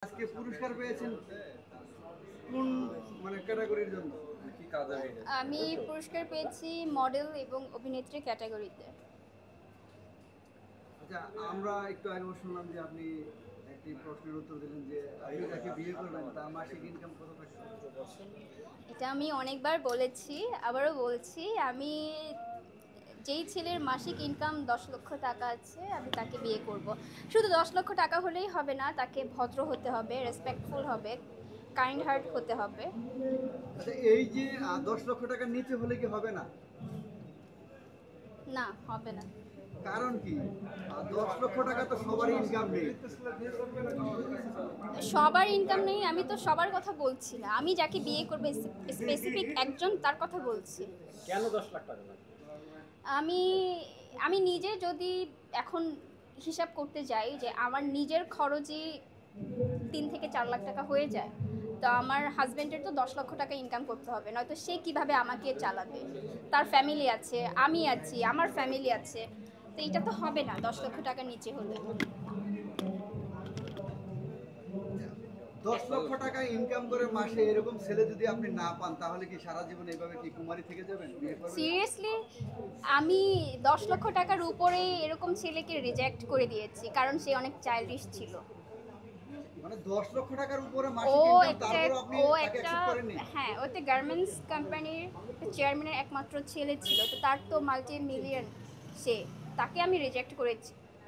আজকে পুরস্কার পেয়েছেন কোন ক্যাটাগরির জন্য? কি কাজে? আমি পুরস্কার পেয়েছি মডেল এবং অভিনেত্রী ক্যাটাগরিতে। আচ্ছা, আমরা একটু আগে শুনলাম যে আপনি একটি প্রশ্নের উত্তর দিলেন যে আপনি যাকে বিয়ে করবেন তার মাসিক ইনকাম কত টাকা? এটা আমি অনেকবার বলেছি, আবারও বলছি, আমি যেই ছেলের মাসিক ইনকাম 10 লক্ষ টাকা আছে আমি তাকে বিয়ে করব। শুধু 10 লক্ষ টাকা হলেই হবে না, তাকে ভদ্র হতে হবে, রেসপেক্টফুল হবে, কাইন্ড হার্ট হতে হবে। আচ্ছা, এই যে 10 লক্ষ টাকার নিচে হলে কি হবে না? না, হবে না। কারণ কি? 10 লক্ষ টাকা তো সবারই ইনকাম নেই। সবার ইনকাম নেই, আমি তো সবার কথা বলছি না, আমি যাকে বিয়ে করবে স্পেসিফিক একজন তার কথা বলছি। কেন 10 লাখ টাকা লাগবে? আমি আমি নিজে যদি এখন হিসাব করতে যাই যে আমার নিজের খরচই 3 থেকে 4 লাখ টাকা হয়ে যায়, তো আমার হাজব্যান্ডের তো 10 লক্ষ টাকা ইনকাম করতে হবে, নয়তো সে কিভাবে আমাকে চালাবে? তার ফ্যামিলি আছে, আমি আছি, আমার ফ্যামিলি আছে, তো এটা তো হবে না 10 লক্ষ টাকার নিচে হলে। 10 লক্ষ টাকা ইনকাম করে মাসে এরকম ছেলে যদি আপনি না পান তাহলে কি সারা জীবন এইভাবে কি কুমারী থেকে যাবেন? বিয়ে করবেন? সিরিয়াসলি, আমি 10 লক্ষ টাকার উপরে এরকম ছেলেকে রিজেক্ট করে দিয়েছি, কারণ সে অনেক চাইল্ডিশ ছিল। 10 লক্ষ টাকার উপরে ও মাসিক ইনকাম, একটা তারপর আপনি ও তাকে একটা অ্যাকসেপ্ট করেননি? হ্যাঁ, ও একটা গার্মেন্টস কোম্পানির চেয়ারম্যানের একমাত্র ছেলে ছিল, তো তার তো মাল্টি মিলিয়ন, সে, তাকে আমি রিজেক্ট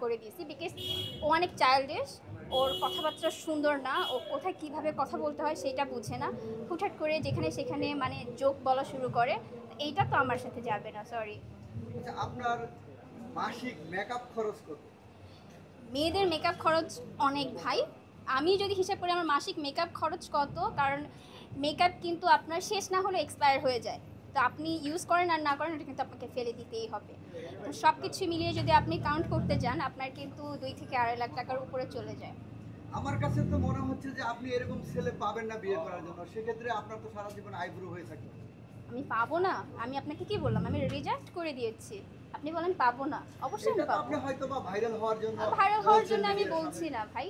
করে দিয়েছি বিকজ ও অনেক চাইল্ডিশ, ওর কথাবার্তা সুন্দর না, ও কোথায় কিভাবে কথা বলতে হয় সেটা বুঝে না, হুটহাট করে যেখানে সেখানে জোক বলা শুরু করে। তো এইটা তো আমার সাথে যাবে না, সরি। আচ্ছা, আপনার মাসিক মেকআপ খরচ কত? মেয়েদের মেকআপ খরচ অনেক ভাই। আমি যদি হিসাব করি আমার মাসিক মেকআপ খরচ কত, কারণ মেকআপ কিন্তু আপনার শেষ না হলে এক্সপায়ার হয়ে যায়, তো আপনি ইউজ করেন আর না করেন, ওটা কিন্তু আপনাকে ফেলে দিতেই হবে। তো সব কিছু মিলিয়ে যদি আপনি কাউন্ট করতে যান, আপনার কিন্তু 2 থেকে 2.5 লাখ টাকার উপরে চলে যায়। আমার কাছে তো মনে হচ্ছে যে আপনি এরকম ছেলে পাবেন না বিয়ে করার জন্য। সেক্ষেত্রে আপনার তো সারা জীবন আইব্রো হয়ে থাকে। আমি পাবো না? আমি আপনাকে কি বললাম? আমি রিজেক্ট করে দিয়েছি। আপনি বলেন পাবো না, অবশ্যই আমি এটা তো পাবো। আপনি হয়তো বা ভাইরাল হওয়ার জন্য ভাইরাল হওয়ার বলছেন জন্য আমি media র বলছি সামনে। না ভাই।